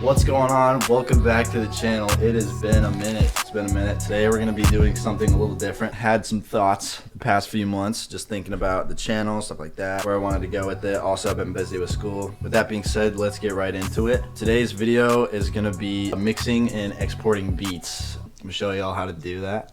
What's going on? Welcome back to the channel. It has been a minute. It's been a minute. Today we're going to be doing something a little different. Had some thoughts the past few months, just thinking about the channel, stuff like that, where I wanted to go with it. Also, I've been busy with school. With that being said, let's get right into it. Today's video is going to be mixing and exporting beats. I'm going to show y'all how to do that.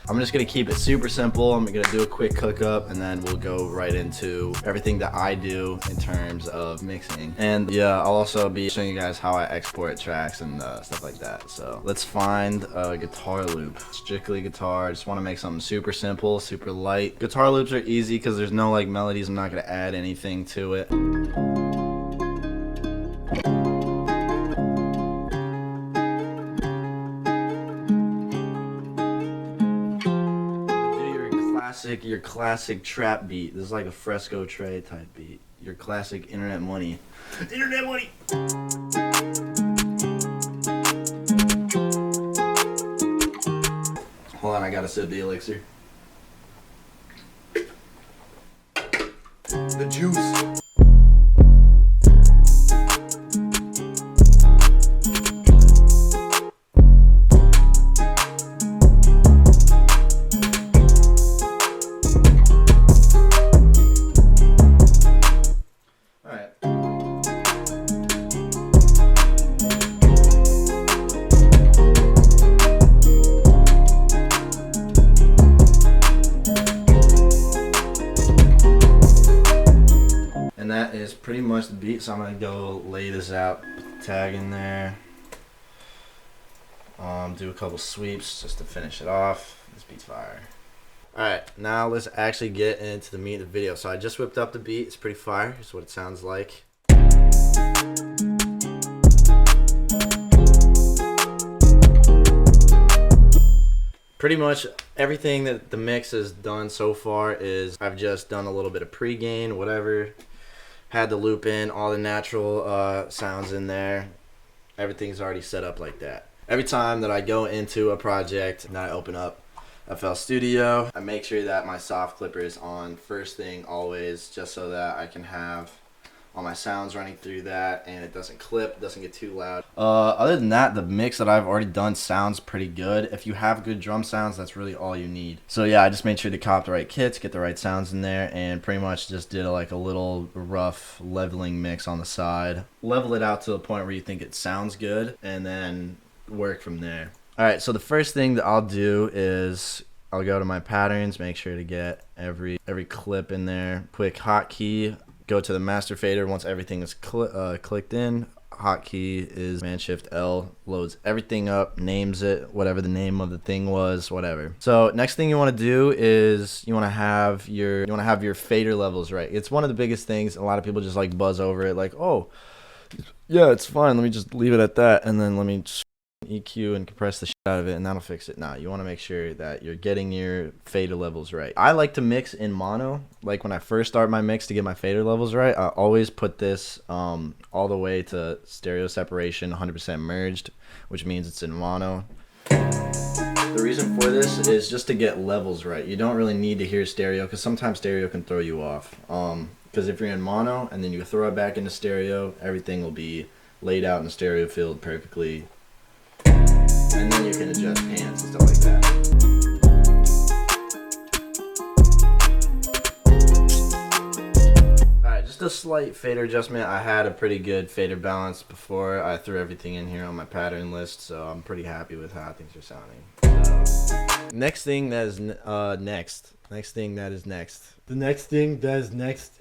I'm just gonna keep it super simple. I'm gonna do a quick hookup and then we'll go right into everything that I do in terms of mixing. And yeah, I'll also be showing you guys how I export tracks and stuff like that. So let's find a guitar loop. Strictly guitar. I just wanna make something super simple, super light. Guitar loops are easy because there's no like melodies. I'm not gonna add anything to it. Your classic trap beat. This is like a fresco trey type beat. Your classic internet money. Internet money! Hold on, I gotta sip the elixir. The juice. And that is pretty much the beat, so I'm gonna go lay this out, put the tag in there, do a couple sweeps just to finish it off. This beat's fire. Alright, now let's actually get into the meat of the video. So I just whipped up the beat, it's pretty fire, here's what it sounds like. Pretty much everything that the mix has done so far is I've just done a little bit of pre-gain, whatever. Had the loop in, all the natural sounds in there. Everything's already set up like that. Every time that I go into a project and I open up FL Studio, I make sure that my soft clipper is on first thing always, just so that I can have all my sounds running through that and it doesn't clip, doesn't get too loud. Other than that, the mix that I've already done sounds pretty good. If you have good drum sounds, that's really all you need. So yeah, I just made sure to cop the right kits, get the right sounds in there, and pretty much just did like a little rough leveling mix on the side. Level it out to the point where you think it sounds good and then work from there. Alright, so the first thing that I'll do is I'll go to my patterns, make sure to get every clip in there. Quick hotkey. Go to the master fader once everything is clicked in. Hotkey is Command Shift L, loads everything up, names it, whatever the name of the thing was, whatever. So next thing you want to do is you want to have your fader levels right. It's one of the biggest things. A lot of people just like buzz over it, like, oh yeah, it's fine. Let me just leave it at that, and then let me just EQ and compress the shit out of it, and that'll fix it. Now you want to make sure that you're getting your fader levels right. I like to mix in mono. Like when I first start my mix to get my fader levels right, I always put this all the way to stereo separation, 100% merged, which means it's in mono. The reason for this is just to get levels right. You don't really need to hear stereo because sometimes stereo can throw you off. Because if you're in mono and then you throw it back into stereo, everything will be laid out in the stereo field perfectly. And then you can adjust pans and stuff like that. Alright, just a slight fader adjustment. I had a pretty good fader balance before I threw everything in here on my pattern list, so I'm pretty happy with how things are sounding. So, next thing that is next. The next thing that is next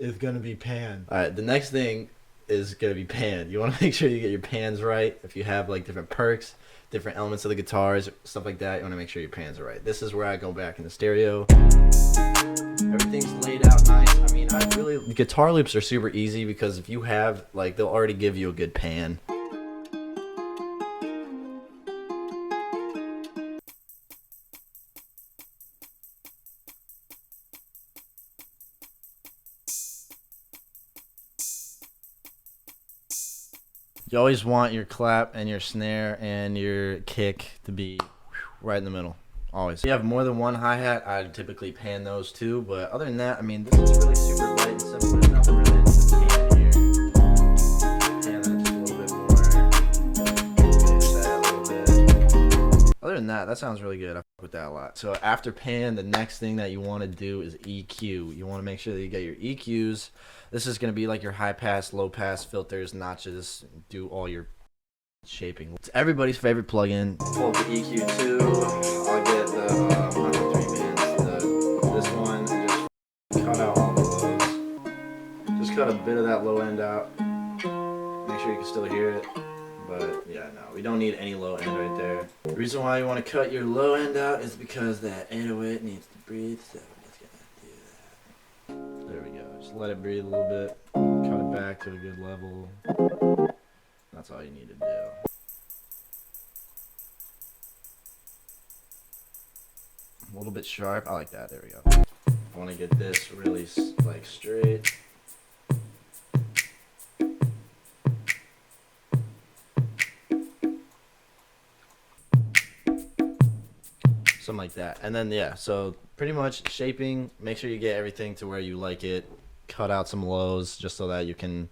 is going to be pan. Alright, the next thing is going to be pan. You want to make sure you get your pans right. If you have like different perks, different elements of the guitars, stuff like that, you want to make sure your pans are right. This is where I go back in the stereo. Everything's laid out nice. I mean, the guitar loops are super easy because if you have, like, they'll already give you a good pan. You always want your clap and your snare and your kick to be right in the middle. Always. If you have more than one hi-hat, I'd typically pan those too, but other than that, I mean, this is really super light and simple. There's nothing really to pan here. Pan that just a little bit more. other than that, that sounds really good. I fuck with that a lot. So after pan, the next thing that you want to do is EQ. You want to make sure that you get your EQs. This is going to be like your high pass, low pass filters, notches, do all your shaping. It's everybody's favorite plugin. Pull up the EQ too. I'll get the 3 bands, this one, and just cut out all the lows. Just cut a bit of that low end out. Make sure you can still hear it. But yeah, no, we don't need any low end right there. The reason why you want to cut your low end out is because that 808 needs to breathe. So we're just gonna do that. There we go. Just let it breathe a little bit. Cut it back to a good level. That's all you need to do. A little bit sharp. I like that. There we go. I want to get this really like straight. Something like that. And then yeah, so pretty much shaping, make sure you get everything to where you like it. Cut out some lows just so that you can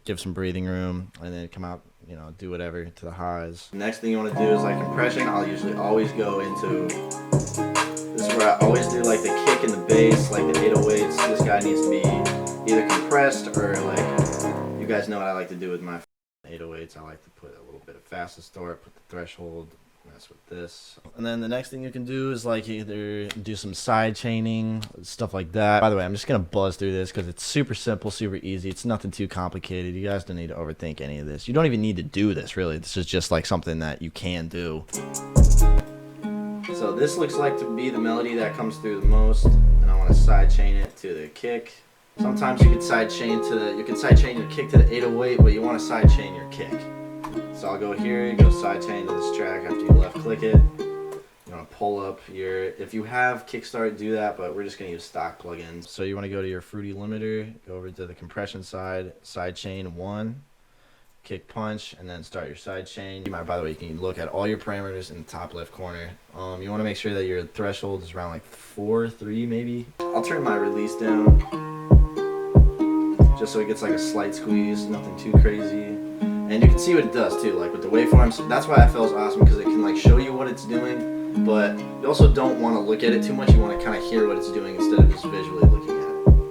give some breathing room, and then come out, you know, do whatever to the highs. Next thing you want to do is like compression. I'll usually always go into, this is where I always do like the kick and the bass, like the 808s. This guy needs to be either compressed or like, you guys know what I like to do with my 808s. I like to put a little bit of fast distort, put the threshold, mess with this. And then the next thing you can do is like either do some side chaining, stuff like that. By the way, I'm just gonna buzz through this because it's super simple, super easy. It's nothing too complicated. You guys don't need to overthink any of this. You don't even need to do this, really. This is just like something that you can do. So this looks like to be the melody that comes through the most, and I want to side chain it to the kick. Sometimes you can side chain your kick to the 808, but you want to side chain your kick. So I'll go here, go side chain to this track after you left click it. You want to pull up your, if you have Kickstart, do that, but we're just going to use stock plugins. So you want to go to your Fruity limiter, go over to the compression side chain 1, kick punch, and then start your side chain. By the way, you can look at all your parameters in the top left corner. You want to make sure that your threshold is around like 4, 3 maybe. I'll turn my release down just so it gets like a slight squeeze, nothing too crazy. And you can see what it does too, like with the waveforms. That's why FL is awesome, because it can like show you what it's doing, but you also don't want to look at it too much. You want to kind of hear what it's doing instead of just visually looking at it.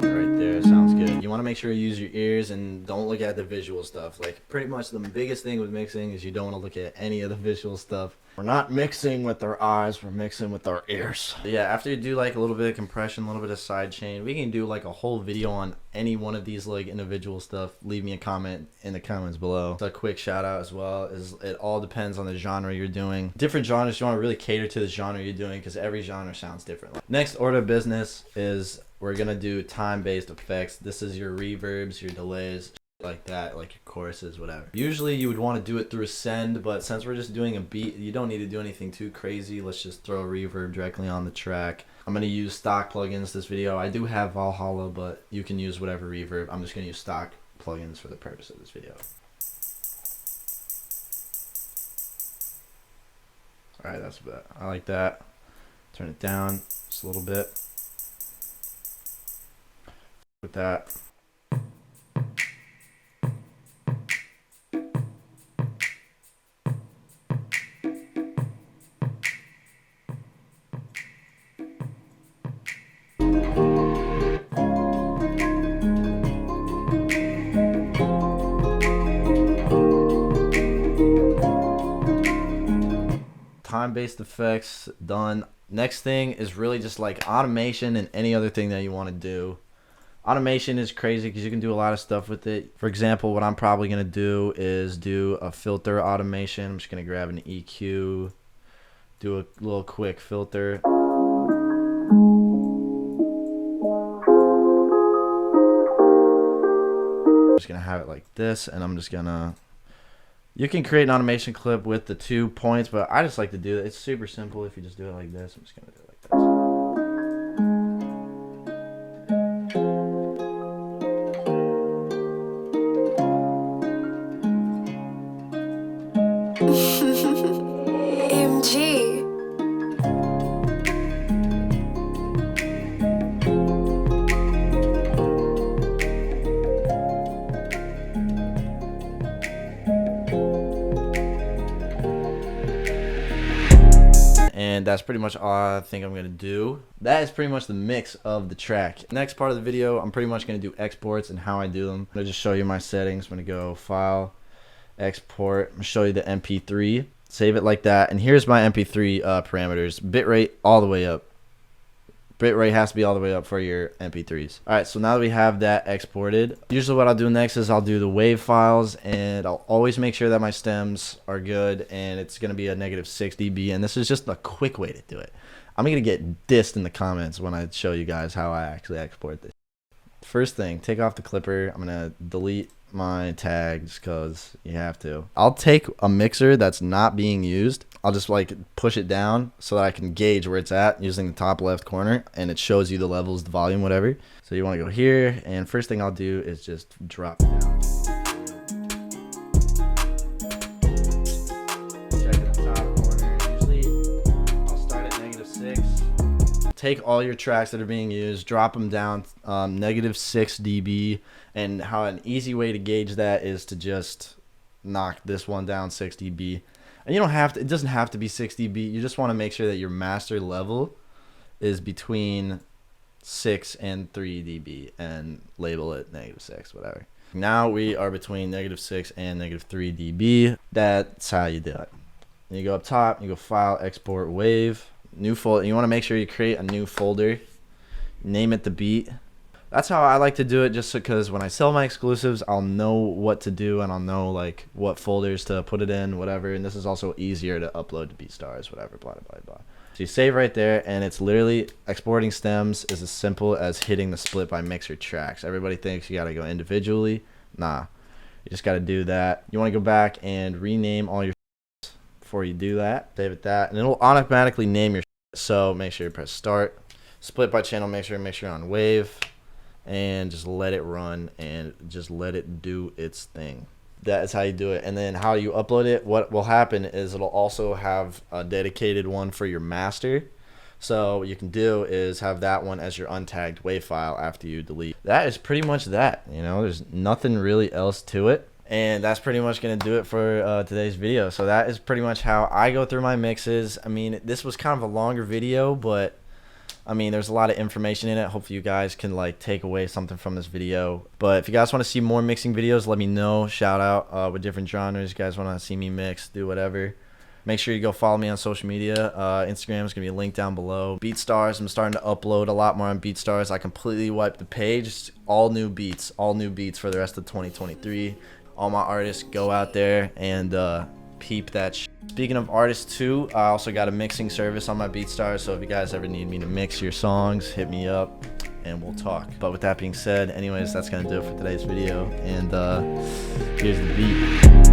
Right there, sounds good. You want to make sure you use your ears and don't look at the visual stuff. Like pretty much the biggest thing with mixing is you don't want to look at any of the visual stuff. We're not mixing with our eyes, we're mixing with our ears. Yeah, after you do like a little bit of compression, a little bit of side chain, we can do like a whole video on any one of these like individual stuff. Leave me a comment in the comments below. So a quick shout out as well is it all depends on the genre you're doing. Different genres, you want to really cater to the genre you're doing because every genre sounds different. Next order of business is we're gonna do time-based effects. This is your reverbs, your delays, like that, like your choruses, whatever. Usually you would want to do it through send, but since we're just doing a beat, you don't need to do anything too crazy. Let's just throw a reverb directly on the track. I'm going to use stock plugins this video. I do have Valhalla, but you can use whatever reverb. I'm just going to use stock plugins for the purpose of this video. Alright, that's about, I like that. Turn it down just a little bit. With that. Time-based effects done. Next thing is really just like automation and any other thing that you want to do. Automation is crazy because you can do a lot of stuff with it. For example, what I'm probably going to do is do a filter automation. I'm just going to grab an EQ, do a little quick filter. I'm just going to have it like this, and I'm just going to, you can create an automation clip with the 2 points, but I just like to do it. It's super simple if you just do it like this. I'm just going to do it like this. MG. And that's pretty much all I think I'm gonna do. That is pretty much the mix of the track. Next part of the video, I'm pretty much gonna do exports and how I do them. I'm gonna just show you my settings. I'm gonna go File, Export. I'm gonna show you the MP3. Save it like that. And here's my MP3 parameters. Bitrate all the way up. Bitrate has to be all the way up for your MP3s. Alright, so now that we have that exported, usually what I'll do next is I'll do the wave files, and I'll always make sure that my stems are good, and it's going to be a -6 dB, and this is just a quick way to do it. I'm going to get dissed in the comments when I show you guys how I actually export this. First thing, take off the clipper. I'm going to delete my tags because you have to. I'll take a mixer that's not being used. I'll just like push it down so that I can gauge where it's at using the top left corner, and it shows you the levels, the volume, whatever. So you want to go here, and first thing I'll do is just drop it down. Check the top corner. Usually I'll start at -6. Take all your tracks that are being used, drop them down -6 dB, and how an easy way to gauge that is to just knock this one down 6 dB. And you don't have to, it doesn't have to be 6 dB. You just want to make sure that your master level is between 6 and 3 dB and label it -6, whatever. Now we are between -6 and -3 dB. That's how you do it. And you go up top, you go File, Export, Wave, new folder. You want to make sure you create a new folder, name it the beat. That's how I like to do it, just because when I sell my exclusives, I'll know what to do, and I'll know like what folders to put it in, whatever. And this is also easier to upload to BeatStars, whatever, blah, blah, blah. So you save right there, and it's literally exporting stems is as simple as hitting the split by mixer tracks. Everybody thinks you got to go individually. Nah, you just got to do that. You want to go back and rename all your before you do that. Save it that, and it'll automatically name your. So make sure you press start. Split by channel, make sure you're on wave. And just let it run and just let it do its thing. That is how you do it. And then how you upload it, what will happen is it'll also have a dedicated one for your master. So what you can do is have that one as your untagged wave file after you delete. That is pretty much that. You know, there's nothing really else to it. And that's pretty much going to do it for today's video. So that is pretty much how I go through my mixes. I mean, this was kind of a longer video, but I mean, there's a lot of information in it. Hopefully you guys can like take away something from this video. But if you guys want to see more mixing videos, let me know. Shout out with different genres. You guys want to see me mix, do whatever. Make sure you go follow me on social media. Instagram is going to be linked down below. BeatStars, I'm starting to upload a lot more on BeatStars. I completely wiped the page. All new beats for the rest of 2023. All my artists, go out there and peep that shit. Speaking of artists too, I also got a mixing service on my BeatStars, so if you guys ever need me to mix your songs, hit me up and we'll talk. But with that being said, anyways, that's gonna do it for today's video, and here's the beat.